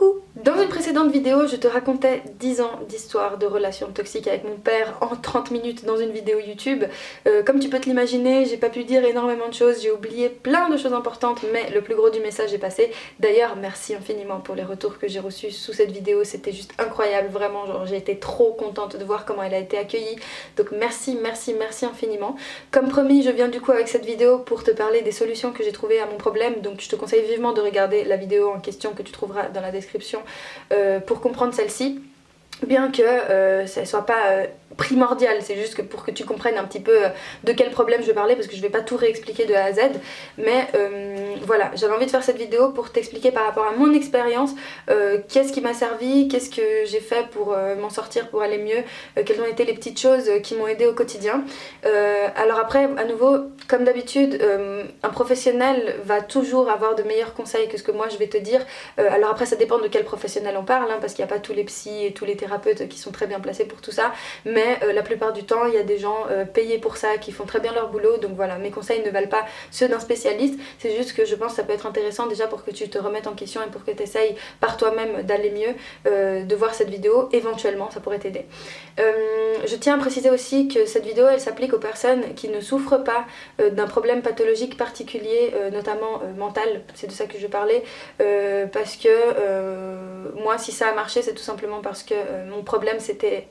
Coucou! Dans une précédente vidéo, je te racontais 10 ans d'histoire de relations toxiques avec mon père en 30 minutes dans une vidéo YouTube. Comme tu peux te l'imaginer, j'ai pas pu dire énormément de choses, j'ai oublié plein de choses importantes, mais le plus gros du message est passé. D'ailleurs, merci infiniment pour les retours que j'ai reçus sous cette vidéo, c'était juste incroyable, vraiment, genre j'ai été trop contente de voir comment elle a été accueillie. Donc merci infiniment. Comme promis, je viens du coup avec cette vidéo pour te parler des solutions que j'ai trouvées à mon problème, donc je te conseille vivement de regarder la vidéo en question que tu trouveras dans la description pour comprendre celle-ci, bien que ça soit pas primordial, c'est juste que pour que tu comprennes un petit peu de quel problème je vais parler, parce que je vais pas tout réexpliquer de A à Z, mais voilà, j'avais envie de faire cette vidéo pour t'expliquer par rapport à mon expérience, qu'est-ce qui m'a servi, qu'est-ce que j'ai fait pour m'en sortir, pour aller mieux, quelles ont été les petites choses qui m'ont aidé au quotidien. Alors après, à nouveau, comme d'habitude, un professionnel va toujours avoir de meilleurs conseils que ce que moi je vais te dire. Alors après, ça dépend de quel professionnel on parle, hein, parce qu'il n'y a pas tous les psys et tous les thérapeutes qui sont très bien placés pour tout ça, mais la plupart du temps il y a des gens payés pour ça qui font très bien leur boulot, donc voilà, mes conseils ne valent pas ceux d'un spécialiste, c'est juste que je pense que ça peut être intéressant déjà pour que tu te remettes en question et pour que tu essayes par toi-même d'aller mieux, de voir cette vidéo, éventuellement ça pourrait t'aider. Je tiens à préciser aussi que cette vidéo elle s'applique aux personnes qui ne souffrent pas d'un problème pathologique particulier, notamment mental, c'est de ça que je parlais, parce que moi si ça a marché c'est tout simplement parce que mon problème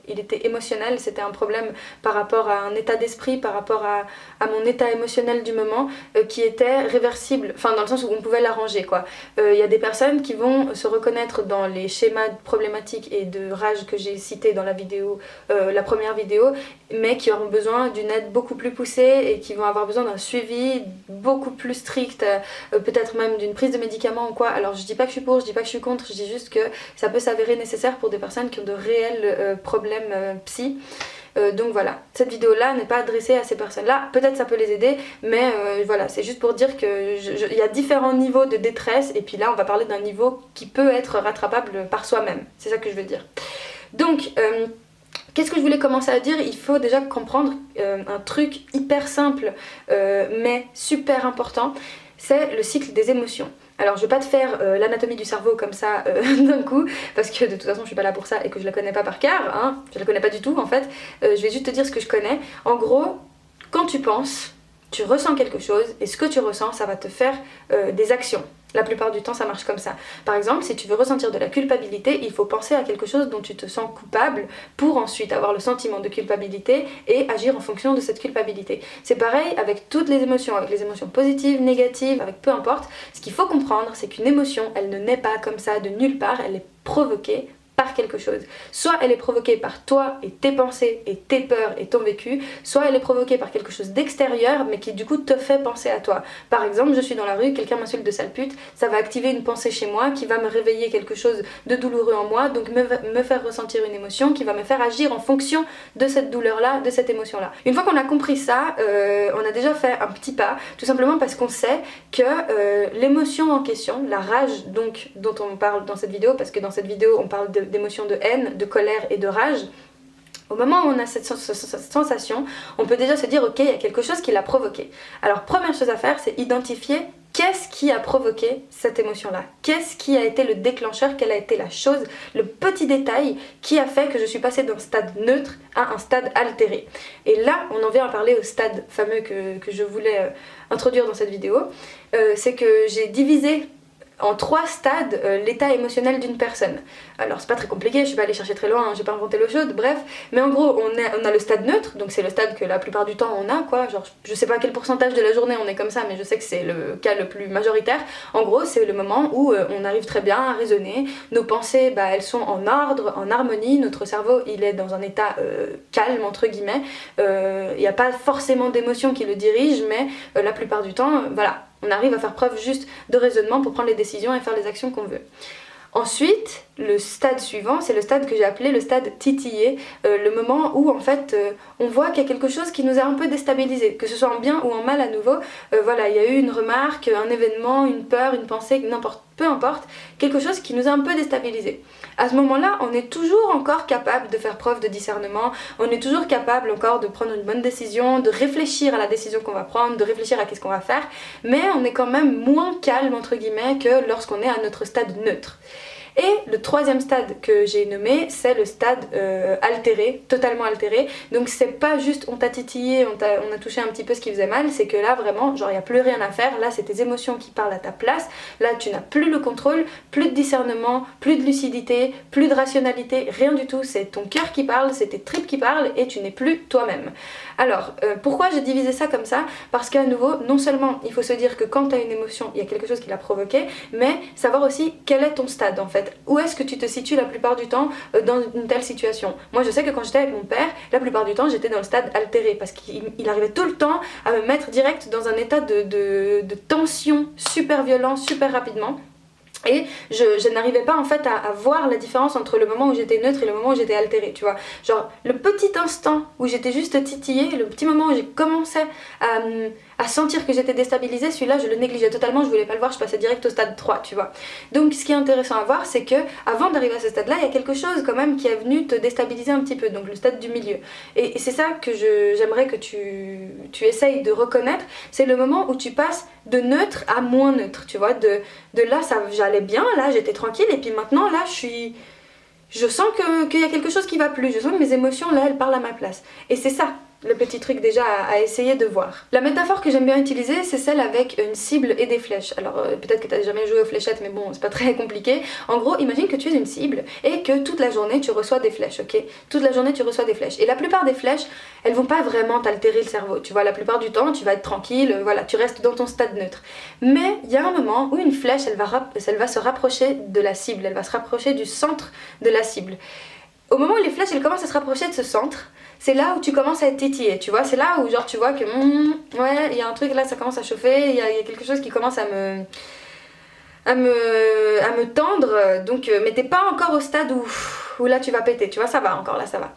il était émotionnel, c'était un problème par rapport à un état d'esprit, par rapport à mon état émotionnel du moment qui était réversible, enfin dans le sens où on pouvait l'arranger quoi. Il y a des personnes qui vont se reconnaître dans les schémas problématiques et de rage que j'ai cités dans la vidéo, la première vidéo, mais qui auront besoin d'une aide beaucoup plus poussée et qui vont avoir besoin d'un suivi beaucoup plus strict, peut-être même d'une prise de médicaments ou quoi. Alors je dis pas que je suis pour, je dis pas que je suis contre, je dis juste que ça peut s'avérer nécessaire pour des personnes qui ont de réels problèmes psy. Donc voilà, cette vidéo là n'est pas adressée à ces personnes là, peut-être ça peut les aider, mais voilà, c'est juste pour dire qu'il y a différents niveaux de détresse et puis là on va parler d'un niveau qui peut être rattrapable par soi-même, c'est ça que je veux dire. Donc qu'est-ce que je voulais commencer à dire? Il faut déjà comprendre un truc hyper simple mais super important, c'est le cycle des émotions. Alors je vais pas te faire l'anatomie du cerveau comme ça d'un coup, parce que de toute façon je suis pas là pour ça et que je la connais pas par cœur, hein, je la connais pas du tout en fait, je vais juste te dire ce que je connais. En gros, quand tu penses, tu ressens quelque chose et ce que tu ressens ça va te faire des actions. La plupart du temps ça marche comme ça. Par exemple, si tu veux ressentir de la culpabilité, il faut penser à quelque chose dont tu te sens coupable pour ensuite avoir le sentiment de culpabilité et agir en fonction de cette culpabilité. C'est pareil avec toutes les émotions, avec les émotions positives, négatives, avec peu importe. Ce qu'il faut comprendre, c'est qu'une émotion, elle ne naît pas comme ça de nulle part, elle est provoquée par quelque chose. Soit elle est provoquée par toi et tes pensées et tes peurs et ton vécu, soit elle est provoquée par quelque chose d'extérieur mais qui du coup te fait penser à toi. Par exemple, je suis dans la rue, quelqu'un m'insulte de sale pute, ça va activer une pensée chez moi qui va me réveiller quelque chose de douloureux en moi, donc me faire ressentir une émotion qui va me faire agir en fonction de cette douleur-là, de cette émotion-là. Une fois qu'on a compris ça, on a déjà fait un petit pas, tout simplement parce qu'on sait que l'émotion en question, la rage donc dont on parle dans cette vidéo, parce que dans cette vidéo on parle d'émotions de haine, de colère et de rage, au moment où on a cette sensation, on peut déjà se dire ok, il y a quelque chose qui l'a provoqué. Alors première chose à faire, c'est identifier qu'est-ce qui a provoqué cette émotion-là, qu'est-ce qui a été le déclencheur, quelle a été la chose, le petit détail qui a fait que je suis passée d'un stade neutre à un stade altéré. Et là, on en vient à parler au stade fameux que je voulais introduire dans cette vidéo, c'est que j'ai divisé en 3 stades l'état émotionnel d'une personne. Alors c'est pas très compliqué, je suis pas allée chercher très loin, hein, j'ai pas inventé l'eau chaude, bref, mais en gros on a le stade neutre, donc c'est le stade que la plupart du temps on a quoi, genre je sais pas quel pourcentage de la journée on est comme ça, mais je sais que c'est le cas le plus majoritaire. En gros c'est le moment où on arrive très bien à raisonner, nos pensées elles sont en ordre, en harmonie, notre cerveau il est dans un état calme entre guillemets, il n'y a pas forcément d'émotion qui le dirige, mais la plupart du temps voilà, on arrive à faire preuve juste de raisonnement pour prendre les décisions et faire les actions qu'on veut. Ensuite, le stade suivant, c'est le stade que j'ai appelé le stade titillé, le moment où en fait on voit qu'il y a quelque chose qui nous a un peu déstabilisé, que ce soit en bien ou en mal à nouveau, voilà, il y a eu une remarque, un événement, une peur, une pensée, n'importe, peu importe, quelque chose qui nous a un peu déstabilisé. À ce moment-là, on est toujours encore capable de faire preuve de discernement, on est toujours capable encore de prendre une bonne décision, de réfléchir à la décision qu'on va prendre, de réfléchir à qu'est-ce qu'on va faire, mais on est quand même moins calme entre guillemets que lorsqu'on est à notre stade neutre. Et le troisième stade que j'ai nommé, c'est le stade altéré, totalement altéré. Donc c'est pas juste on t'a titillé, on a touché un petit peu ce qui faisait mal, c'est que là vraiment, genre il n'y a plus rien à faire, là c'est tes émotions qui parlent à ta place, là tu n'as plus le contrôle, plus de discernement, plus de lucidité, plus de rationalité, rien du tout, c'est ton cœur qui parle, c'est tes tripes qui parlent et tu n'es plus toi-même. Alors, pourquoi j'ai divisé ça comme ça? Parce qu'à nouveau, non seulement il faut se dire que quand tu as une émotion, il y a quelque chose qui l'a provoquée, mais savoir aussi quel est ton stade en fait. Où est-ce que tu te situes la plupart du temps dans une telle situation? Moi je sais que quand j'étais avec mon père, la plupart du temps j'étais dans le stade altéré parce qu'il arrivait tout le temps à me mettre direct dans un état de tension super violent, super rapidement. Et je n'arrivais pas en fait à voir la différence entre le moment où j'étais neutre et le moment où j'étais altérée, tu vois. Genre le petit instant où j'étais juste titillée, le petit moment où j'ai commencé à sentir que j'étais déstabilisée, celui-là je le négligeais totalement, je voulais pas le voir, je passais direct au stade 3, tu vois. Donc ce qui est intéressant à voir, c'est que avant d'arriver à ce stade-là, il y a quelque chose quand même qui est venu te déstabiliser un petit peu, donc le stade du milieu. Et c'est ça que j'aimerais que tu essayes de reconnaître, c'est le moment où tu passes de neutre à moins neutre, tu vois, de là j'allais bien, là j'étais tranquille, et puis maintenant là je sens qu'il y a quelque chose qui va plus, je sens que mes émotions là elles parlent à ma place. Et c'est ça le petit truc déjà à essayer de voir. La métaphore que j'aime bien utiliser, c'est celle avec une cible et des flèches. Alors peut-être que tu n'as jamais joué aux fléchettes, mais bon, c'est pas très compliqué. En gros, imagine que tu es une cible et que toute la journée tu reçois des flèches, ok? Toute la journée tu reçois des flèches. Et la plupart des flèches, elles vont pas vraiment t'altérer le cerveau. Tu vois, la plupart du temps, tu vas être tranquille, voilà, tu restes dans ton stade neutre. Mais il y a un moment où une flèche, elle va se rapprocher de la cible, elle va se rapprocher du centre de la cible. Au moment où les flèches elles commencent à se rapprocher de ce centre, c'est là où tu commences à être tétillé, tu vois, c'est là où genre tu vois que ouais, il y a un truc là, ça commence à chauffer, il y a quelque chose qui commence à me tendre, donc mais t'es pas encore au stade où là tu vas péter, tu vois, ça va encore, là ça va.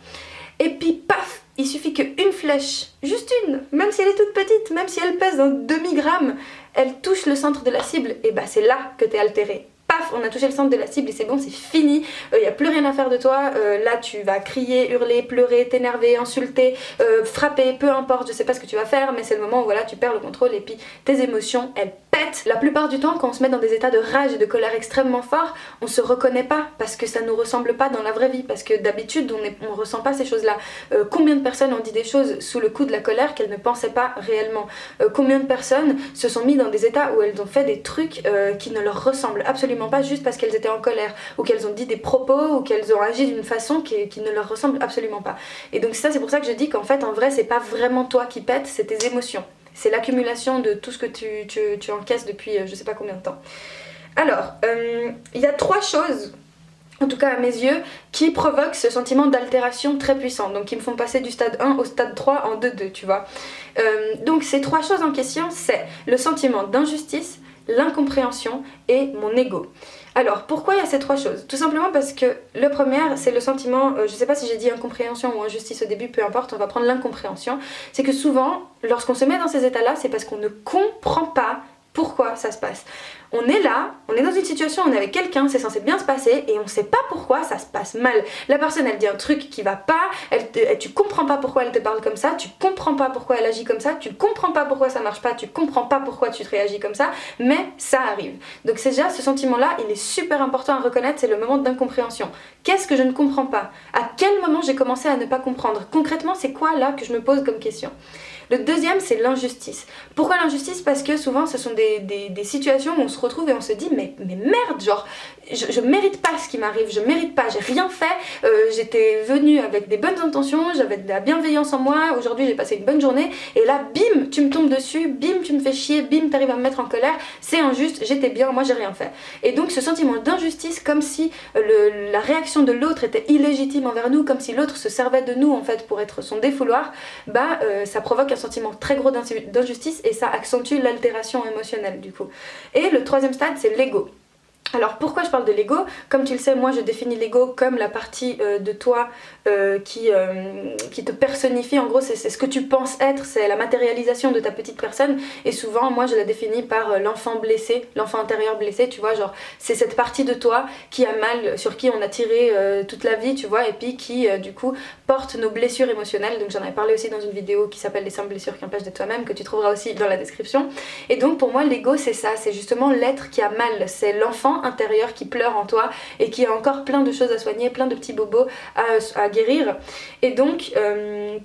Et puis paf, il suffit qu'une flèche, juste une, même si elle est toute petite, même si elle pèse un demi-gramme, elle touche le centre de la cible, et bah c'est là que t'es altéré. Paf, on a touché le centre de la cible et c'est bon, c'est fini, il n'y a plus rien à faire de toi, là tu vas crier, hurler, pleurer, t'énerver, insulter, frapper, peu importe, je sais pas ce que tu vas faire, mais c'est le moment où voilà, tu perds le contrôle et puis tes émotions, elles pètent. La plupart du temps, quand on se met dans des états de rage et de colère extrêmement forts, on se reconnaît pas parce que ça nous ressemble pas dans la vraie vie, parce que d'habitude on ressent pas ces choses-là. Combien de personnes ont dit des choses sous le coup de la colère qu'elles ne pensaient pas réellement? Combien de personnes se sont mis dans des états où elles ont fait des trucs qui ne leur ressemblent absolument pas juste parce qu'elles étaient en colère, ou qu'elles ont dit des propos, ou qu'elles ont agi d'une façon qui ne leur ressemble absolument pas. Et donc ça, c'est pour ça que je dis qu'en fait en vrai c'est pas vraiment toi qui pète, c'est tes émotions. C'est l'accumulation de tout ce que tu encaisses depuis je sais pas combien de temps. Alors, il y a 3 choses, en tout cas à mes yeux, qui provoquent ce sentiment d'altération très puissant, donc qui me font passer du stade 1 au stade 3 en 2-2, tu vois. Donc ces 3 choses en question, c'est le sentiment d'injustice, l'incompréhension et mon ego. Alors pourquoi il y a ces 3 choses? Tout simplement parce que le premier c'est le sentiment, je sais pas si j'ai dit incompréhension ou injustice au début, peu importe, on va prendre l'incompréhension. C'est que souvent lorsqu'on se met dans ces états là, c'est parce qu'on ne comprend pas pourquoi ça se passe. On est là, on est dans une situation où on est avec quelqu'un, c'est censé bien se passer et on sait pas pourquoi ça se passe mal. La personne elle dit un truc qui va pas, tu comprends pas pourquoi elle te parle comme ça, tu comprends pas pourquoi elle agit comme ça, tu comprends pas pourquoi ça marche pas, tu comprends pas pourquoi tu te réagis comme ça, mais ça arrive. Donc c'est déjà ce sentiment là, il est super important à reconnaître, c'est le moment d'incompréhension. Qu'est-ce que je ne comprends pas? À quel moment j'ai commencé à ne pas comprendre? Concrètement c'est quoi là que je me pose comme question? Le deuxième, c'est l'injustice. Pourquoi l'injustice? Parce que souvent, ce sont des situations où on se retrouve et on se dit mais merde, genre, je mérite pas ce qui m'arrive, je mérite pas, j'ai rien fait, j'étais venue avec des bonnes intentions, j'avais de la bienveillance en moi, aujourd'hui j'ai passé une bonne journée, et là, bim, tu me tombes dessus, bim, tu me fais chier, bim, t'arrives à me mettre en colère, c'est injuste, j'étais bien, moi j'ai rien fait. Et donc ce sentiment d'injustice, comme si la réaction de l'autre était illégitime envers nous, comme si l'autre se servait de nous en fait pour être son défouloir, bah ça provoque un sentiment très gros d'injustice et ça accentue l'altération émotionnelle du coup. Et le troisième stade, c'est l'ego. Alors pourquoi je parle de l'ego? Comme tu le sais, moi je définis l'ego comme la partie de toi qui te personnifie. En gros c'est ce que tu penses être, c'est la matérialisation de ta petite personne. Et souvent moi je la définis par l'enfant blessé, l'enfant intérieur blessé, tu vois, genre c'est cette partie de toi qui a mal, sur qui on a tiré toute la vie, tu vois, et puis qui du coup porte nos blessures émotionnelles. Donc j'en avais parlé aussi dans une vidéo qui s'appelle les 5 blessures qui empêchent d'être toi-même, que tu trouveras aussi dans la description. Et donc pour moi l'ego c'est ça, c'est justement l'être qui a mal, c'est l'enfant intérieur qui pleure en toi et qui a encore plein de choses à soigner, plein de petits bobos à guérir. Et donc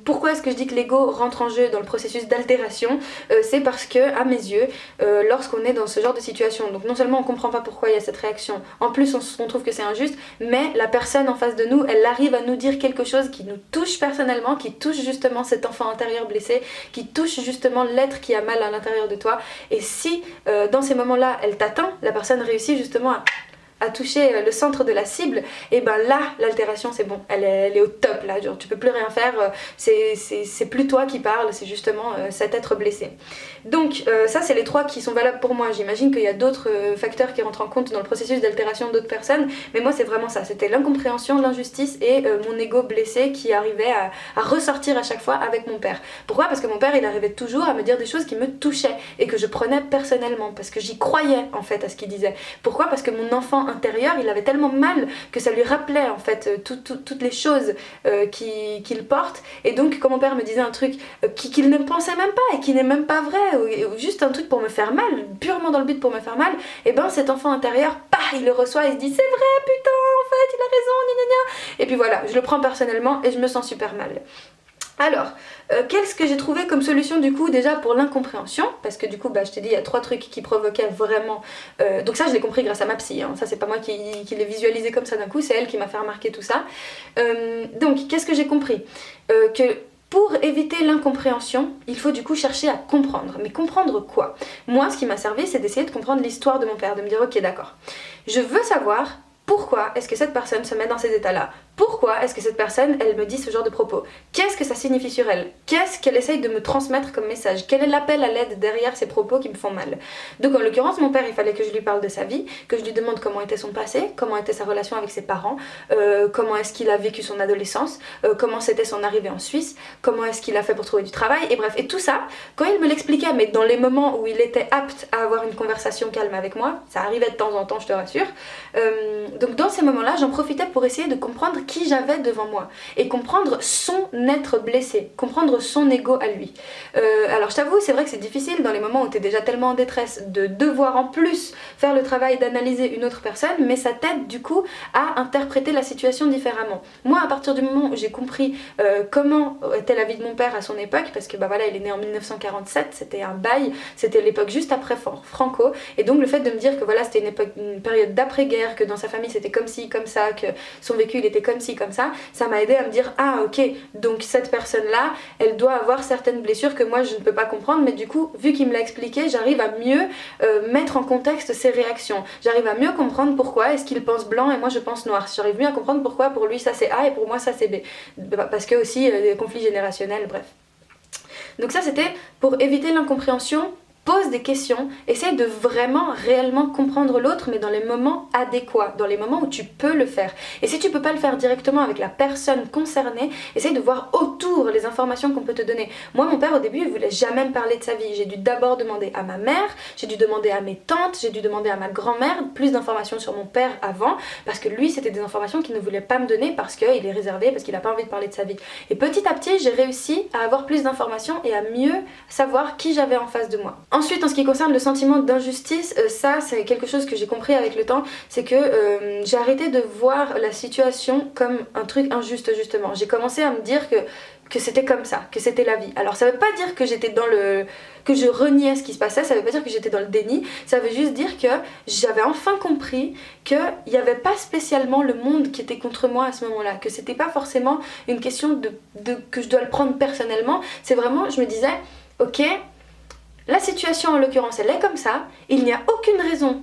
pourquoi est-ce que je dis que l'ego rentre en jeu dans le processus d'altération? C'est parce que à mes yeux, lorsqu'on est dans ce genre de situation, donc non seulement on comprend pas pourquoi il y a cette réaction, en plus on trouve que c'est injuste, mais la personne en face de nous, elle arrive à nous dire quelque chose qui nous touche personnellement, qui touche justement cet enfant intérieur blessé, qui touche justement l'être qui a mal à l'intérieur de toi. Et si dans ces moments-là elle t'atteint, la personne réussit justement à toucher le centre de la cible, et ben là l'altération c'est bon, elle est au top là, genre tu peux plus rien faire, c'est plus toi qui parle, c'est justement cet être blessé. Donc ça c'est les trois qui sont valables pour moi. J'imagine qu'il y a d'autres facteurs qui rentrent en compte dans le processus d'altération d'autres personnes, mais moi c'est vraiment ça, c'était l'incompréhension, l'injustice et mon ego blessé qui arrivait à ressortir à chaque fois avec mon père. Pourquoi? Parce que mon père il arrivait toujours à me dire des choses qui me touchaient et que je prenais personnellement, parce que j'y croyais en fait à ce qu'il disait. Pourquoi? Parce que mon enfant intérieur, il avait tellement mal que ça lui rappelait en fait toutes les choses qu'il porte. Et donc quand mon père me disait un truc qu'il ne pensait même pas et qui n'est même pas vrai, ou juste un truc pour me faire mal, purement dans le but pour me faire mal, et ben cet enfant intérieur, il le reçoit et se dit c'est vrai, putain, en fait il a raison, gna gna gna. Et puis voilà, je le prends personnellement et je me sens super mal. Alors, qu'est-ce que j'ai trouvé comme solution du coup déjà pour l'incompréhension? Parce que du coup, je t'ai dit, il y a trois trucs qui provoquaient vraiment... donc ça, je l'ai compris grâce à ma psy, hein. Ça, c'est pas moi qui l'ai visualisé comme ça d'un coup, c'est elle qui m'a fait remarquer tout ça. Donc, qu'est-ce que j'ai compris? Que pour éviter l'incompréhension, il faut du coup chercher à comprendre. Mais comprendre quoi? Moi, ce qui m'a servi, c'est d'essayer de comprendre l'histoire de mon père, de me dire, ok, d'accord, je veux savoir... Pourquoi est-ce que cette personne se met dans ces états-là? Pourquoi est-ce que cette personne, elle me dit ce genre de propos? Qu'est-ce que ça signifie sur elle? Qu'est-ce qu'elle essaye de me transmettre comme message? Quel est l'appel à l'aide derrière ces propos qui me font mal? Donc en l'occurrence, mon père, il fallait que je lui parle de sa vie, que je lui demande comment était son passé, comment était sa relation avec ses parents, comment est-ce qu'il a vécu son adolescence, comment c'était son arrivée en Suisse, comment est-ce qu'il a fait pour trouver du travail, et bref, et tout ça, quand il me l'expliquait, mais dans les moments où il était apte à avoir une conversation calme avec moi, ça arrivait de temps en temps, je te rassure, donc dans ces moments-là, j'en profitais pour essayer de comprendre qui j'avais devant moi et comprendre son être blessé, comprendre son ego à lui. Alors je t'avoue, c'est vrai que c'est difficile dans les moments où tu es déjà tellement en détresse de devoir en plus faire le travail d'analyser une autre personne, mais ça t'aide du coup à interpréter la situation différemment. Moi, à partir du moment où j'ai compris comment était la vie de mon père à son époque, parce que voilà, il est né en 1947, c'était un bail, c'était l'époque juste après Franco, et donc le fait de me dire que voilà, c'était une période d'après-guerre, que dans sa famille c'était comme ci, comme ça, que son vécu il était comme ci, comme ça m'a aidé à me dire ah ok, donc cette personne là elle doit avoir certaines blessures que moi je ne peux pas comprendre, mais du coup vu qu'il me l'a expliqué, j'arrive à mieux mettre en contexte ses réactions, j'arrive à mieux comprendre pourquoi est-ce qu'il pense blanc et moi je pense noir, j'arrive mieux à comprendre pourquoi pour lui ça c'est A et pour moi ça c'est B, parce que aussi des conflits générationnels, bref. Donc ça c'était pour éviter l'incompréhension. Pose des questions, essaye de vraiment réellement comprendre l'autre, mais dans les moments adéquats, dans les moments où tu peux le faire. Et si tu peux pas le faire directement avec la personne concernée, essaye de voir autour les informations qu'on peut te donner. Moi, mon père au début, il voulait jamais me parler de sa vie. J'ai dû d'abord demander à ma mère, j'ai dû demander à mes tantes, j'ai dû demander à ma grand-mère plus d'informations sur mon père avant, parce que lui, c'était des informations qu'il ne voulait pas me donner parce qu'il est réservé, parce qu'il n'a pas envie de parler de sa vie. Et petit à petit, j'ai réussi à avoir plus d'informations et à mieux savoir qui j'avais en face de moi. Ensuite, en ce qui concerne le sentiment d'injustice, ça c'est quelque chose que j'ai compris avec le temps, c'est que j'ai arrêté de voir la situation comme un truc injuste justement. J'ai commencé à me dire que c'était comme ça, que c'était la vie. Alors ça veut pas dire que j'étais que je reniais ce qui se passait, ça veut pas dire que j'étais dans le déni, ça veut juste dire que j'avais enfin compris qu'il n'y avait pas spécialement le monde qui était contre moi à ce moment-là, que c'était pas forcément une question que je dois le prendre personnellement, c'est vraiment, je me disais, ok, la situation en l'occurrence elle est comme ça, il n'y a aucune raison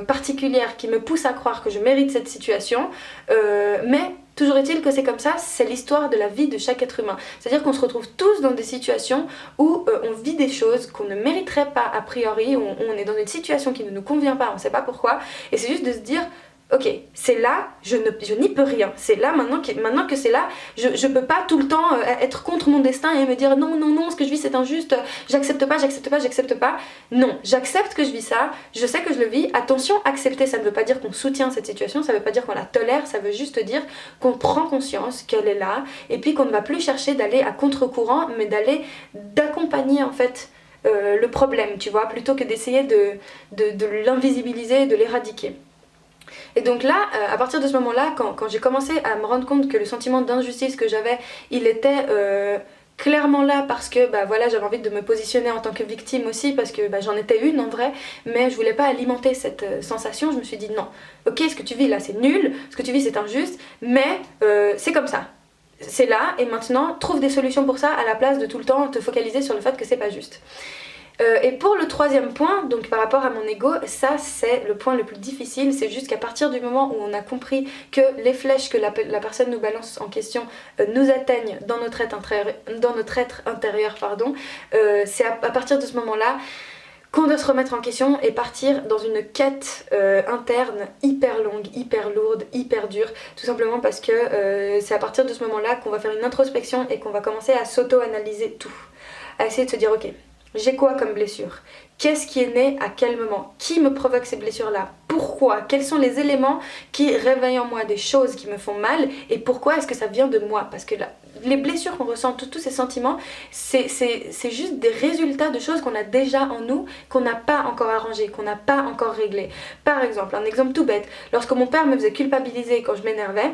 particulière qui me pousse à croire que je mérite cette situation, mais toujours est-il que c'est comme ça, c'est l'histoire de la vie de chaque être humain. C'est-à-dire qu'on se retrouve tous dans des situations où on vit des choses qu'on ne mériterait pas a priori, où on est dans une situation qui ne nous convient pas, on ne sait pas pourquoi, et c'est juste de se dire ok, c'est là, je n'y peux rien. C'est là, maintenant que c'est là, je peux pas tout le temps être contre mon destin et me dire non, non, non, ce que je vis c'est injuste, j'accepte pas, j'accepte pas, j'accepte pas. Non, j'accepte que je vis ça, je sais que je le vis. Attention, accepter, ça ne veut pas dire qu'on soutient cette situation, ça veut pas dire qu'on la tolère, ça veut juste dire qu'on prend conscience qu'elle est là et puis qu'on ne va plus chercher d'aller à contre-courant, mais d'accompagner en fait le problème, tu vois, plutôt que d'essayer de l'invisibiliser et de l'éradiquer. Et donc là, à partir de ce moment-là, quand j'ai commencé à me rendre compte que le sentiment d'injustice que j'avais, il était clairement là parce que voilà, j'avais envie de me positionner en tant que victime aussi, parce que j'en étais une en vrai, mais je voulais pas alimenter cette sensation. Je me suis dit non, ok, ce que tu vis là c'est nul, ce que tu vis c'est injuste, mais c'est comme ça. C'est là, et maintenant trouve des solutions pour ça à la place de tout le temps te focaliser sur le fait que c'est pas juste. Et pour le troisième point, donc par rapport à mon ego, ça c'est le point le plus difficile. C'est juste qu'à partir du moment où on a compris que les flèches que la personne nous balance en question nous atteignent dans notre être intérieur, c'est à partir de ce moment-là qu'on doit se remettre en question et partir dans une quête interne hyper longue, hyper lourde, hyper dure, tout simplement parce que c'est à partir de ce moment-là qu'on va faire une introspection et qu'on va commencer à s'auto-analyser tout, à essayer de se dire ok, j'ai quoi comme blessure? Qu'est-ce qui est né à quel moment? Qui me provoque ces blessures-là? Pourquoi? Quels sont les éléments qui réveillent en moi des choses qui me font mal? Et pourquoi est-ce que ça vient de moi? Parce que là, les blessures qu'on ressent, tous ces sentiments, c'est juste des résultats de choses qu'on a déjà en nous, qu'on n'a pas encore arrangées, qu'on n'a pas encore réglées. Par exemple, un exemple tout bête, lorsque mon père me faisait culpabiliser quand je m'énervais,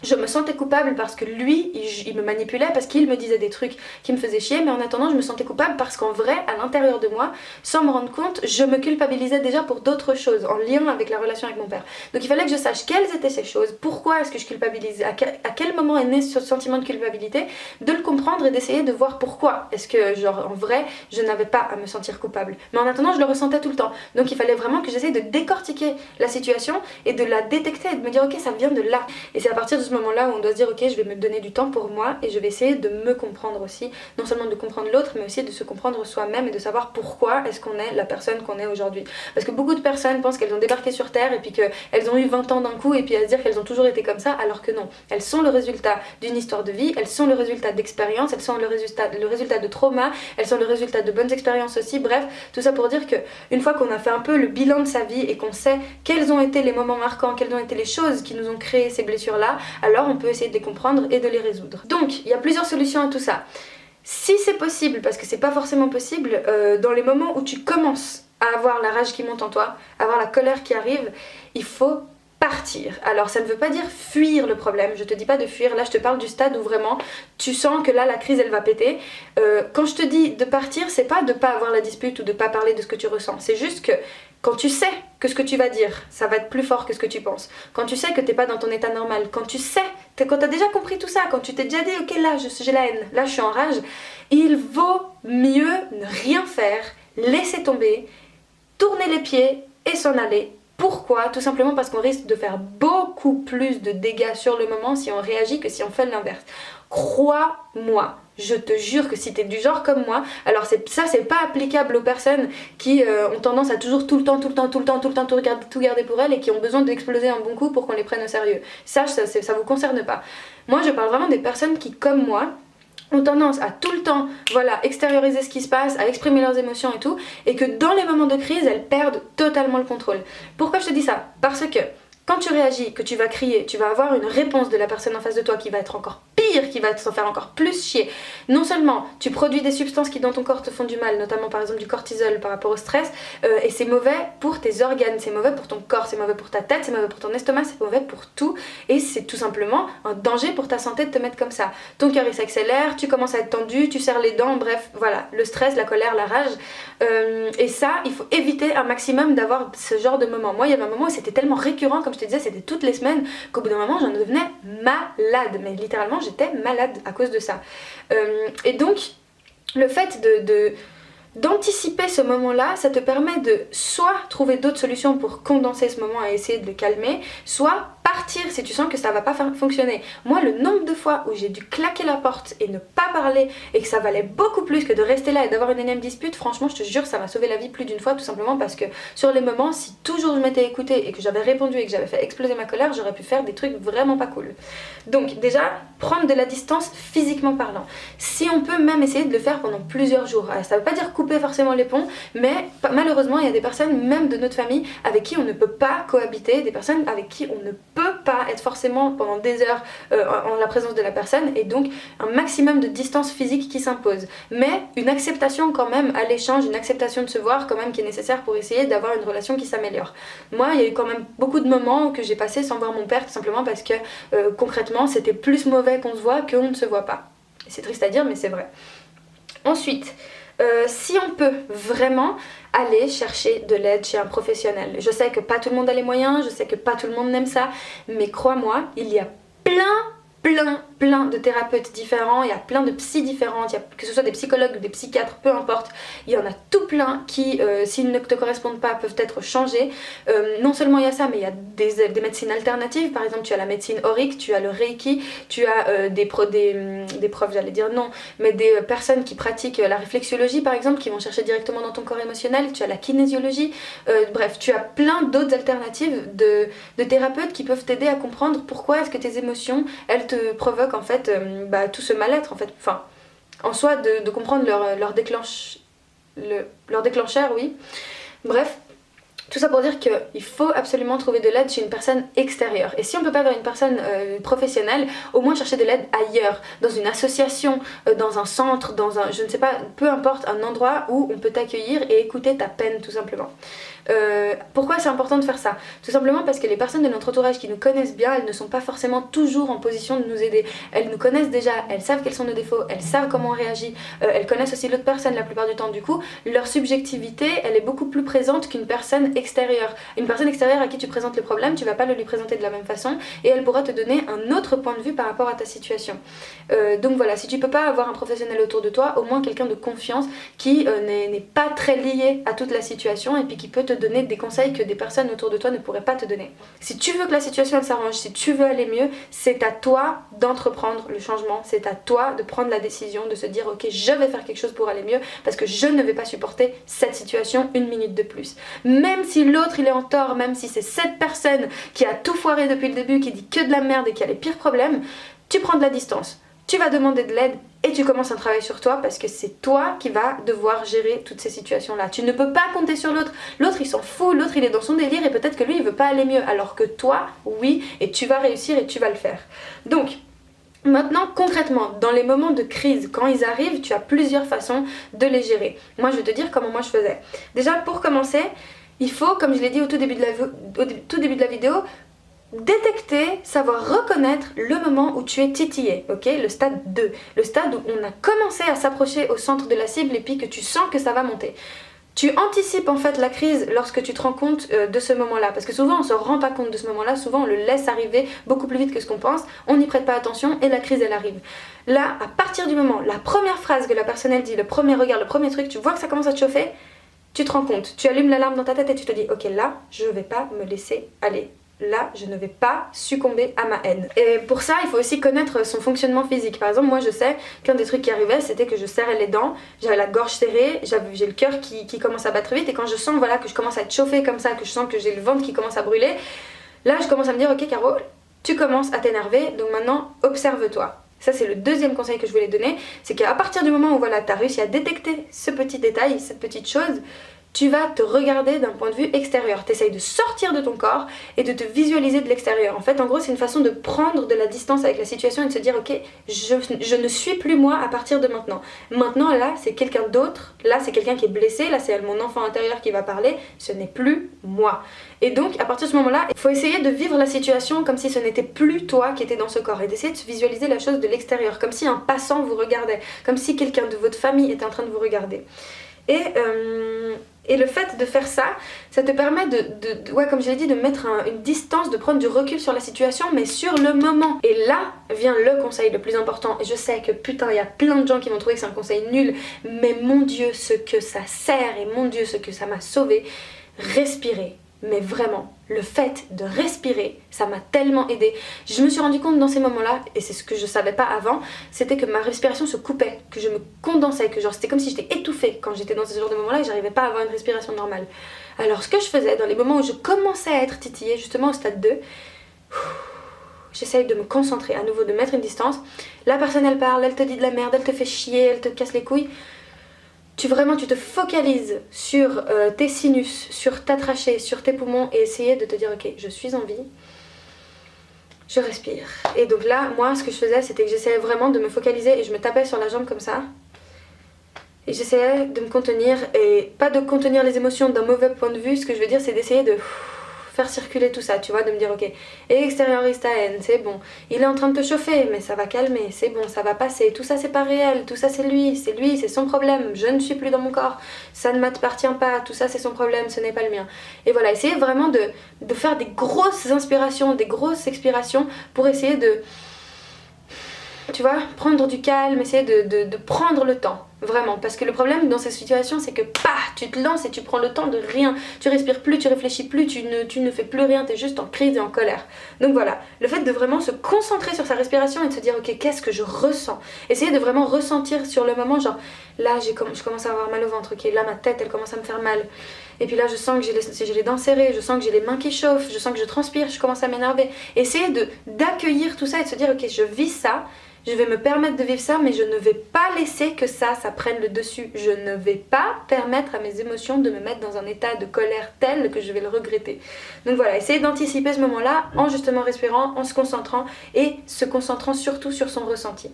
je me sentais coupable parce que lui, il me manipulait, parce qu'il me disait des trucs qui me faisaient chier, mais en attendant, je me sentais coupable parce qu'en vrai, à l'intérieur de moi, sans me rendre compte, je me culpabilisais déjà pour d'autres choses, en lien avec la relation avec mon père. Donc il fallait que je sache quelles étaient ces choses, pourquoi est-ce que je culpabilisais, à quel moment est né ce sentiment de culpabilité, de le comprendre et d'essayer de voir pourquoi est-ce que, genre, en vrai, je n'avais pas à me sentir coupable. Mais en attendant, je le ressentais tout le temps. Donc il fallait vraiment que j'essaye de décortiquer la situation et de la détecter et de me dire, ok, ça vient de là. Et c'est à partir de ce moment-là où on doit se dire ok, je vais me donner du temps pour moi et je vais essayer de me comprendre aussi, non seulement de comprendre l'autre mais aussi de se comprendre soi-même et de savoir pourquoi est-ce qu'on est la personne qu'on est aujourd'hui. Parce que beaucoup de personnes pensent qu'elles ont débarqué sur Terre et puis qu'elles ont eu 20 ans d'un coup et puis à se dire qu'elles ont toujours été comme ça, alors que non. Elles sont le résultat d'une histoire de vie, elles sont le résultat d'expériences, elles sont le résultat de trauma, elles sont le résultat de bonnes expériences aussi. Bref, tout ça pour dire que une fois qu'on a fait un peu le bilan de sa vie et qu'on sait quels ont été les moments marquants, quelles ont été les choses qui nous ont créé ces blessures là, alors on peut essayer de les comprendre et de les résoudre. Donc il y a plusieurs solutions à tout ça. Si c'est possible, parce que c'est pas forcément possible, dans les moments où tu commences à avoir la rage qui monte en toi, à avoir la colère qui arrive, il faut partir. Alors ça ne veut pas dire fuir le problème, je te dis pas de fuir, là je te parle du stade où vraiment tu sens que là la crise elle va péter. Quand je te dis de partir, c'est pas de pas avoir la dispute ou de pas parler de ce que tu ressens, c'est juste que quand tu sais que ce que tu vas dire, ça va être plus fort que ce que tu penses, quand tu sais que t'es pas dans ton état normal, quand tu sais, quand t'as déjà compris tout ça, quand tu t'es déjà dit ok là j'ai la haine, là je suis en rage, il vaut mieux ne rien faire, laisser tomber, tourner les pieds et s'en aller. Pourquoi? Tout simplement parce qu'on risque de faire beaucoup plus de dégâts sur le moment si on réagit que si on fait l'inverse. Crois-moi, je te jure que si t'es du genre comme moi, alors ça c'est pas applicable aux personnes qui ont tendance à toujours tout le temps tout garder pour elles et qui ont besoin d'exploser un bon coup pour qu'on les prenne au sérieux. Ça vous concerne pas. Moi je parle vraiment des personnes qui, comme moi, ont tendance à tout le temps extérioriser ce qui se passe, à exprimer leurs émotions et tout, et que dans les moments de crise, elles perdent totalement le contrôle. Pourquoi je te dis ça? Parce que quand tu réagis, que tu vas crier, tu vas avoir une réponse de la personne en face de toi qui va être encore pire, qui va te faire encore plus chier. Non seulement tu produis des substances qui dans ton corps te font du mal, notamment par exemple du cortisol par rapport au stress, et c'est mauvais pour tes organes, c'est mauvais pour ton corps, c'est mauvais pour ta tête, c'est mauvais pour ton estomac, c'est mauvais pour tout, et c'est tout simplement un danger pour ta santé de te mettre comme ça. Ton cœur il s'accélère, tu commences à être tendu, tu serres les dents, bref, voilà, le stress, la colère, la rage, et ça, il faut éviter un maximum d'avoir ce genre de moment. Moi, il y avait un moment où c'était tellement récurrent, comme je te disais, c'était toutes les semaines, qu'au bout d'un moment, j'en devenais malade, mais littéralement, j'étais malade à cause de ça. Et donc, le fait d'anticiper ce moment-là, ça te permet de soit trouver d'autres solutions pour condenser ce moment et essayer de le calmer, soit partir si tu sens que ça va pas fonctionner. Moi, le nombre de fois où j'ai dû claquer la porte et ne pas parler et que ça valait beaucoup plus que de rester là et d'avoir une énième dispute, franchement, je te jure, ça m'a sauvé la vie plus d'une fois, tout simplement parce que sur les moments, si toujours je m'étais écoutée et que j'avais répondu et que j'avais fait exploser ma colère, j'aurais pu faire des trucs vraiment pas cool. Donc déjà, prendre de la distance physiquement parlant. Si on peut même essayer de le faire pendant plusieurs jours. Ça veut pas dire couper forcément les ponts, mais malheureusement, il y a des personnes, même de notre famille, avec qui on ne peut pas cohabiter, des personnes avec qui on ne peut pas être forcément pendant des heures en la présence de la personne, et donc un maximum de distance physique qui s'impose. Mais une acceptation quand même à l'échange, une acceptation de se voir quand même qui est nécessaire pour essayer d'avoir une relation qui s'améliore. Moi, il y a eu quand même beaucoup de moments que j'ai passé sans voir mon père, tout simplement parce que concrètement, c'était plus mauvais qu'on se voit qu'on ne se voit pas. C'est triste à dire, mais c'est vrai. Ensuite, si on peut vraiment aller chercher de l'aide chez un professionnel. Je sais que pas tout le monde a les moyens, je sais que pas tout le monde aime ça, mais crois-moi, il y a plein de thérapeutes différents, il y a plein de psys différentes, que ce soit des psychologues ou des psychiatres, peu importe, il y en a tout plein qui, s'ils ne te correspondent pas, peuvent être changés. Non seulement il y a ça, mais il y a des médecines alternatives. Par exemple, tu as la médecine aurique, tu as le reiki, tu as des profs, j'allais dire non, mais des personnes qui pratiquent la réflexologie par exemple, qui vont chercher directement dans ton corps émotionnel, tu as la kinésiologie, bref, tu as plein d'autres alternatives de thérapeutes qui peuvent t'aider à comprendre pourquoi est-ce que tes émotions, elles te provoquent en fait tout ce mal-être en fait, enfin en soi de comprendre leur déclencheur, oui. Bref, tout ça pour dire qu'il faut absolument trouver de l'aide chez une personne extérieure. Et si on ne peut pas avoir une personne professionnelle, au moins chercher de l'aide ailleurs, dans une association, dans un centre, dans un, je ne sais pas, peu importe, un endroit où on peut t'accueillir et écouter ta peine tout simplement. Pourquoi c'est important de faire ça? Tout simplement parce que les personnes de notre entourage qui nous connaissent bien, elles ne sont pas forcément toujours en position de nous aider. Elles nous connaissent déjà, elles savent quels sont nos défauts, elles savent comment on réagit, elles connaissent aussi l'autre personne la plupart du temps. Du coup, leur subjectivité, elle est beaucoup plus présente qu'une personne extérieure. Une personne extérieure à qui tu présentes le problème, tu vas pas le lui présenter de la même façon et elle pourra te donner un autre point de vue par rapport à ta situation. Donc voilà, si tu peux pas avoir un professionnel autour de toi, au moins quelqu'un de confiance qui n'est pas très lié à toute la situation et puis qui peut te donner des conseils que des personnes autour de toi ne pourraient pas te donner. Si tu veux que la situation elle s'arrange, si tu veux aller mieux, c'est à toi d'entreprendre le changement, c'est à toi de prendre la décision de se dire ok, je vais faire quelque chose pour aller mieux parce que je ne vais pas supporter cette situation une minute de plus. Même si l'autre il est en tort, même si c'est cette personne qui a tout foiré depuis le début, qui dit que de la merde et qui a les pires problèmes, tu prends de la distance. Tu vas demander de l'aide et tu commences un travail sur toi parce que c'est toi qui vas devoir gérer toutes ces situations-là. Tu ne peux pas compter sur l'autre. L'autre il s'en fout, l'autre il est dans son délire et peut-être que lui il veut pas aller mieux. Alors que toi, oui, et tu vas réussir et tu vas le faire. Donc, maintenant, concrètement, dans les moments de crise, quand ils arrivent, tu as plusieurs façons de les gérer. Moi, je vais te dire comment moi je faisais. Déjà, pour commencer, il faut, comme je l'ai dit au tout début de la vidéo, détecter, savoir reconnaître le moment où tu es titillé, ok? Le stade 2, le stade où on a commencé à s'approcher au centre de la cible et puis que tu sens que ça va monter. Tu anticipes en fait la crise lorsque tu te rends compte de ce moment-là, parce que souvent on se rend pas compte de ce moment-là, souvent on le laisse arriver beaucoup plus vite que ce qu'on pense, on n'y prête pas attention et la crise elle arrive. Là, à partir du moment, la première phrase que la personne elle dit, le premier regard, le premier truc, tu vois que ça commence à te chauffer, tu te rends compte, tu allumes l'alarme dans ta tête et tu te dis ok, là je vais pas me laisser aller. Là, je ne vais pas succomber à ma haine. Et pour ça, il faut aussi connaître son fonctionnement physique. Par exemple, moi je sais qu'un des trucs qui arrivait, c'était que je serrais les dents, j'avais la gorge serrée, j'ai le cœur qui commence à battre vite, et quand je sens voilà, que je commence à être chauffée comme ça, que je sens que j'ai le ventre qui commence à brûler, là je commence à me dire ok Caro, tu commences à t'énerver, donc maintenant observe-toi. Ça c'est le deuxième conseil que je voulais donner, c'est qu'à partir du moment où voilà, tu as réussi à détecter ce petit détail, cette petite chose, tu vas te regarder d'un point de vue extérieur. Tu essayes de sortir de ton corps et de te visualiser de l'extérieur. En fait, en gros, c'est une façon de prendre de la distance avec la situation et de se dire ok, je ne suis plus moi à partir de maintenant. Maintenant, là, c'est quelqu'un d'autre. Là, c'est quelqu'un qui est blessé. Là, c'est mon enfant intérieur qui va parler. Ce n'est plus moi. Et donc, à partir de ce moment-là, il faut essayer de vivre la situation comme si ce n'était plus toi qui étais dans ce corps et d'essayer de se visualiser la chose de l'extérieur, comme si un passant vous regardait, comme si quelqu'un de votre famille était en train de vous regarder. Et le fait de faire ça, ça te permet ouais, comme je l'ai dit, de mettre une distance, de prendre du recul sur la situation, mais sur le moment. Et là vient le conseil le plus important. Et je sais que putain, il y a plein de gens qui vont trouver que c'est un conseil nul, mais mon Dieu, ce que ça sert et mon Dieu, ce que ça m'a sauvé. Respirer. Mais vraiment, le fait de respirer, ça m'a tellement aidée. Je me suis rendu compte dans ces moments-là, et c'est ce que je savais pas avant, c'était que ma respiration se coupait, que je me condensais, que genre c'était comme si j'étais étouffée quand j'étais dans ce genre de moments-là et j'arrivais pas à avoir une respiration normale. Alors ce que je faisais dans les moments où je commençais à être titillée, justement au stade 2, j'essaye de me concentrer à nouveau, de mettre une distance. La personne elle parle, elle te dit de la merde, elle te fait chier, elle te casse les couilles. Tu te focalises sur tes sinus, sur ta trachée, sur tes poumons et essayer de te dire ok, je suis en vie, je respire. Et donc là, moi, ce que je faisais, c'était que j'essayais vraiment de me focaliser et je me tapais sur la jambe comme ça. Et j'essayais de me contenir, et pas de contenir les émotions d'un mauvais point de vue, ce que je veux dire, c'est d'essayer de faire circuler tout ça, tu vois, de me dire ok, extériorise ta haine, c'est bon, il est en train de te chauffer, mais ça va calmer, c'est bon, ça va passer, tout ça c'est pas réel, tout ça c'est lui, c'est son problème, je ne suis plus dans mon corps, ça ne m'appartient pas, tout ça c'est son problème, ce n'est pas le mien. Et voilà, essayer vraiment de faire des grosses inspirations, des grosses expirations pour essayer de, tu vois, prendre du calme, essayer de prendre le temps, vraiment. Parce que le problème dans ces situations, c'est que tu te lances et tu prends le temps de rien. Tu respires plus, tu réfléchis plus, tu ne fais plus rien, tu es juste en crise et en colère. Donc voilà, le fait de vraiment se concentrer sur sa respiration et de se dire ok, qu'est-ce que je ressens. Essayer de vraiment ressentir sur le moment, genre là je commence à avoir mal au ventre, ok, là ma tête elle commence à me faire mal. Et puis là je sens que j'ai les dents serrées, je sens que j'ai les mains qui chauffent, je sens que je transpire, je commence à m'énerver. Essayer d'accueillir tout ça et de se dire ok, je vis ça. Je vais me permettre de vivre ça, mais je ne vais pas laisser que ça prenne le dessus. Je ne vais pas permettre à mes émotions de me mettre dans un état de colère tel que je vais le regretter. Donc voilà, essayez d'anticiper ce moment-là en justement respirant, en se concentrant et se concentrant surtout sur son ressenti.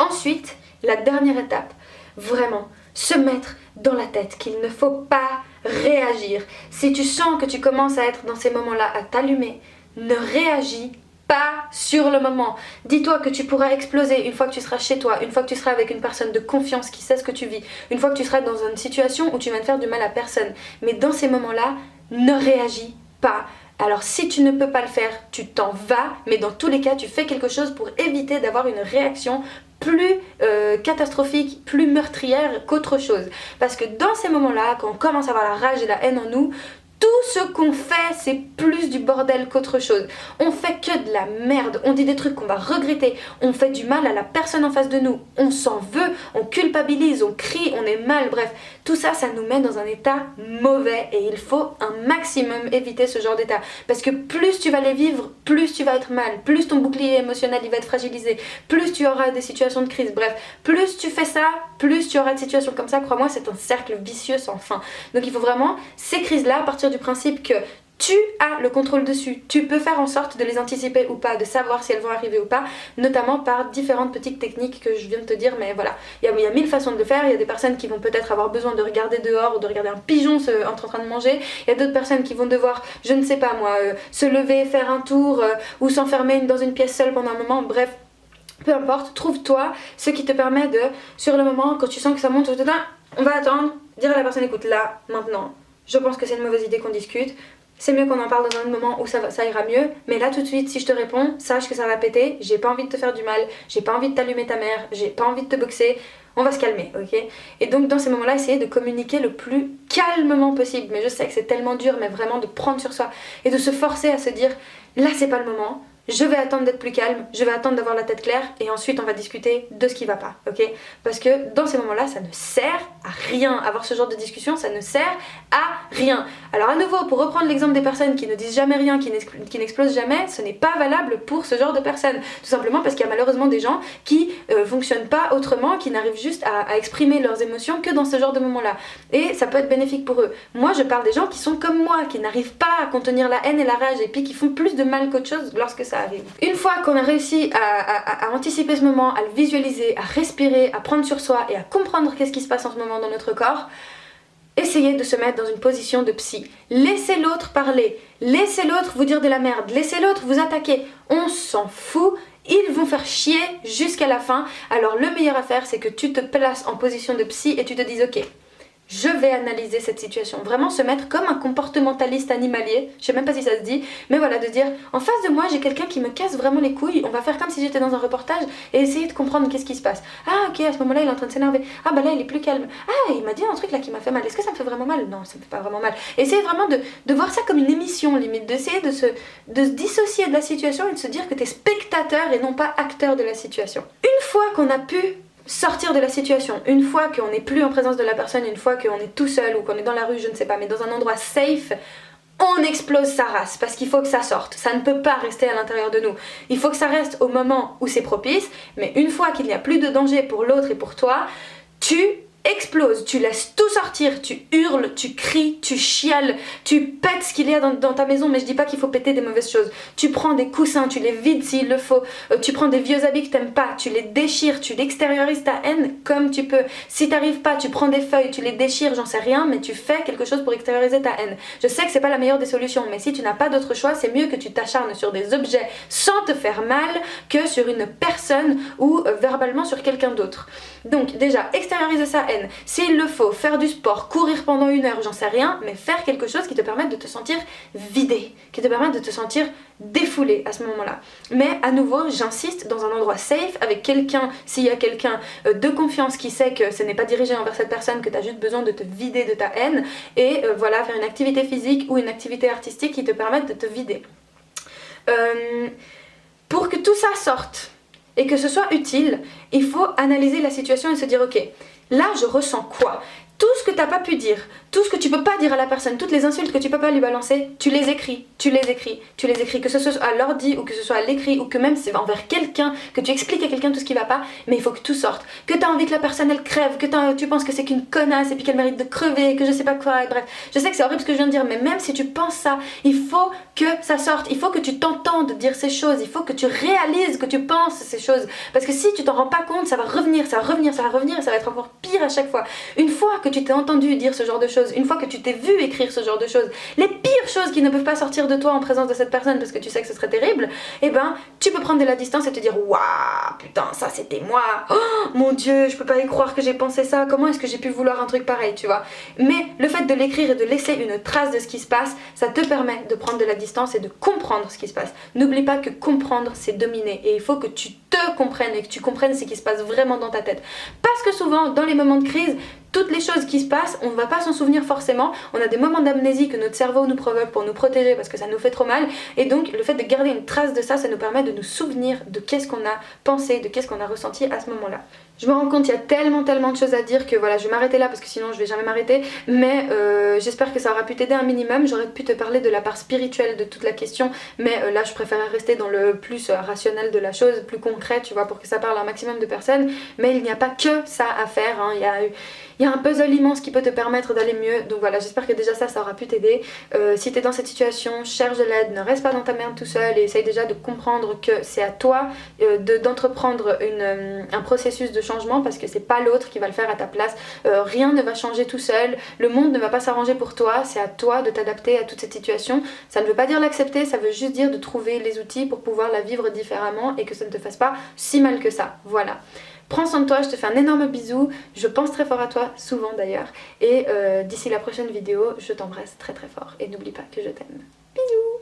Ensuite, la dernière étape, vraiment, se mettre dans la tête qu'il ne faut pas réagir. Si tu sens que tu commences à être dans ces moments-là, à t'allumer, ne réagis pas sur le moment. Dis-toi que tu pourras exploser une fois que tu seras chez toi, une fois que tu seras avec une personne de confiance qui sait ce que tu vis, une fois que tu seras dans une situation où tu vas ne faire du mal à personne. Mais dans ces moments-là, ne réagis pas. Alors si tu ne peux pas le faire, tu t'en vas, mais dans tous les cas, tu fais quelque chose pour éviter d'avoir une réaction plus catastrophique, plus meurtrière qu'autre chose. Parce que dans ces moments-là, quand on commence à avoir la rage et la haine en nous, tout ce qu'on fait, c'est plus du bordel qu'autre chose. On fait que de la merde, on dit des trucs qu'on va regretter, on fait du mal à la personne en face de nous, on s'en veut, on culpabilise, on crie, on est mal, bref. Tout ça, ça nous met dans un état mauvais et il faut un maximum éviter ce genre d'état. Parce que plus tu vas les vivre, plus tu vas être mal, plus ton bouclier émotionnel il va être fragilisé, plus tu auras des situations de crise, bref. Plus tu fais ça, plus tu auras de situations comme ça, crois-moi, c'est un cercle vicieux sans fin. Donc il faut vraiment, ces crises-là, à partir du principe que tu as le contrôle dessus, tu peux faire en sorte de les anticiper ou pas, de savoir si elles vont arriver ou pas, notamment par différentes petites techniques que je viens de te dire, mais voilà, il y a mille façons de le faire. Il y a des personnes qui vont peut-être avoir besoin de regarder dehors ou de regarder un pigeon en train de manger, il y a d'autres personnes qui vont devoir, je ne sais pas moi, se lever, faire un tour ou s'enfermer dans une pièce seule pendant un moment, bref. Peu importe, trouve-toi ce qui te permet de, sur le moment, quand tu sens que ça monte, on va attendre, dire à la personne écoute là, maintenant, je pense que c'est une mauvaise idée qu'on discute, c'est mieux qu'on en parle dans un moment où ça ira mieux, mais là tout de suite, si je te réponds, sache que ça va péter, j'ai pas envie de te faire du mal, j'ai pas envie de t'allumer ta mère, j'ai pas envie de te boxer, on va se calmer, ok? Et donc dans ces moments-là, essayez de communiquer le plus calmement possible, mais je sais que c'est tellement dur, mais vraiment de prendre sur soi et de se forcer à se dire, là c'est pas le moment, je vais attendre d'être plus calme, je vais attendre d'avoir la tête claire et ensuite on va discuter de ce qui va pas, ok? Parce que dans ces moments-là, ça ne sert à rien. Avoir ce genre de discussion, ça ne sert à rien. Alors à nouveau, pour reprendre l'exemple des personnes qui ne disent jamais rien, qui n'explosent jamais, ce n'est pas valable pour ce genre de personnes. Tout simplement parce qu'il y a malheureusement des gens qui fonctionnent pas autrement, qui n'arrivent juste à exprimer leurs émotions que dans ce genre de moments-là. Et ça peut être bénéfique pour eux. Moi, je parle des gens qui sont comme moi, qui n'arrivent pas à contenir la haine et la rage et puis qui font plus de mal qu'autre chose lorsque ça arrive. Une fois qu'on a réussi à anticiper ce moment, à le visualiser, à respirer, à prendre sur soi et à comprendre qu'est-ce qui se passe en ce moment dans notre corps, essayez de se mettre dans une position de psy. Laissez l'autre parler, laissez l'autre vous dire de la merde, laissez l'autre vous attaquer. On s'en fout, ils vont faire chier jusqu'à la fin. Alors le meilleur à faire, c'est que tu te places en position de psy et tu te dises ok, je vais analyser cette situation, vraiment se mettre comme un comportementaliste animalier, je sais même pas si ça se dit, mais voilà, de dire en face de moi j'ai quelqu'un qui me casse vraiment les couilles, on va faire comme si j'étais dans un reportage et essayer de comprendre qu'est-ce qui se passe. Ah ok, à ce moment-là il est en train de s'énerver, ah bah là il est plus calme, ah il m'a dit un truc là qui m'a fait mal, est-ce que ça me fait vraiment mal? Non, ça me fait pas vraiment mal. Essayez vraiment de voir ça comme une émission limite, d'essayer de se dissocier de la situation et de se dire que t'es spectateur et non pas acteur de la situation. Une fois qu'on a pu sortir de la situation, une fois qu'on n'est plus en présence de la personne, une fois qu'on est tout seul ou qu'on est dans la rue, je ne sais pas, mais dans un endroit safe, on explose sa race parce qu'il faut que ça sorte. Ça ne peut pas rester à l'intérieur de nous. Il faut que ça reste au moment où c'est propice, mais une fois qu'il n'y a plus de danger pour l'autre et pour toi, tu exploses, tu laisses tout sortir, tu hurles, tu cries, tu chiales, tu pètes ce qu'il y a dans ta maison, mais je dis pas qu'il faut péter des mauvaises choses. Tu prends des coussins, tu les vides s'il le faut, tu prends des vieux habits que t'aimes pas, tu les déchires, tu extériorises ta haine comme tu peux. Si t'arrives pas, tu prends des feuilles, tu les déchires, j'en sais rien, mais tu fais quelque chose pour extérioriser ta haine. Je sais que c'est pas la meilleure des solutions, mais si tu n'as pas d'autre choix, c'est mieux que tu t'acharnes sur des objets sans te faire mal que sur une personne ou verbalement sur quelqu'un d'autre. Donc déjà, extérioriser sa haine, s'il le faut, faire du sport, courir pendant 1 heure, j'en sais rien, mais faire quelque chose qui te permette de te sentir vidé, qui te permette de te sentir défoulé à ce moment-là. Mais à nouveau, j'insiste, dans un endroit safe, avec quelqu'un, s'il y a quelqu'un de confiance qui sait que ce n'est pas dirigé envers cette personne, que tu as juste besoin de te vider de ta haine, et voilà, faire une activité physique ou une activité artistique qui te permette de te vider. Pour que tout ça sorte, et que ce soit utile, il faut analyser la situation et se dire ok, là je ressens quoi? Tout ce que t'as pas pu dire, tout ce que tu peux pas dire à la personne, toutes les insultes que tu peux pas lui balancer, tu les écris, que ce soit à l'ordi ou que ce soit à l'écrit ou que même c'est envers quelqu'un, que tu expliques à quelqu'un tout ce qui va pas, mais il faut que tout sorte. Que t'as envie que la personne elle crève, que tu penses que c'est qu'une connasse et puis qu'elle mérite de crever, que je sais pas quoi, bref. Je sais que c'est horrible ce que je viens de dire, mais même si tu penses ça, il faut que ça sorte, il faut que tu t'entendes dire ces choses, il faut que tu réalises que tu penses ces choses. Parce que si tu t'en rends pas compte, ça va revenir et ça va être encore pire à chaque fois. Une fois que tu t'es entendu dire ce genre de choses, une fois que tu t'es vu écrire ce genre de choses, les pires choses qui ne peuvent pas sortir de toi en présence de cette personne parce que tu sais que ce serait terrible, eh ben tu peux prendre de la distance et te dire waouh putain ça c'était moi, oh mon dieu je peux pas y croire que j'ai pensé ça, comment est-ce que j'ai pu vouloir un truc pareil, tu vois. Mais le fait de l'écrire et de laisser une trace de ce qui se passe, ça te permet de prendre de la distance et de comprendre ce qui se passe. N'oublie pas que comprendre c'est dominer et il faut que tu te comprennes et que tu comprennes ce qui se passe vraiment dans ta tête. Parce que souvent dans les moments de crise, toutes les choses qui se passent, on ne va pas s'en souvenir forcément, on a des moments d'amnésie que notre cerveau nous provoque pour nous protéger parce que ça nous fait trop mal, et donc le fait de garder une trace de ça, ça nous permet de nous souvenir de qu'est-ce qu'on a pensé, de qu'est-ce qu'on a ressenti à ce moment-là. Je me rends compte qu'il y a tellement de choses à dire que voilà, je vais m'arrêter là parce que sinon je vais jamais m'arrêter, mais j'espère que ça aura pu t'aider un minimum. J'aurais pu te parler de la part spirituelle de toute la question, mais là je préférais rester dans le plus rationnel de la chose, plus concret, tu vois, pour que ça parle à un maximum de personnes, mais il n'y a pas que ça à faire, hein. Il y a un puzzle immense qui peut te permettre d'aller mieux, donc voilà, j'espère que déjà ça aura pu t'aider. Si t'es dans cette situation, cherche de l'aide, ne reste pas dans ta merde tout seul et essaye déjà de comprendre que c'est à toi d'entreprendre un processus de changement parce que c'est pas l'autre qui va le faire à ta place. Rien ne va changer tout seul, le monde ne va pas s'arranger pour toi, c'est à toi de t'adapter à toute cette situation. Ça ne veut pas dire l'accepter, ça veut juste dire de trouver les outils pour pouvoir la vivre différemment et que ça ne te fasse pas si mal que ça, voilà. Prends soin de toi, je te fais un énorme bisou, je pense très fort à toi, souvent d'ailleurs, et d'ici la prochaine vidéo, je t'embrasse très très fort, et n'oublie pas que je t'aime. Bisous.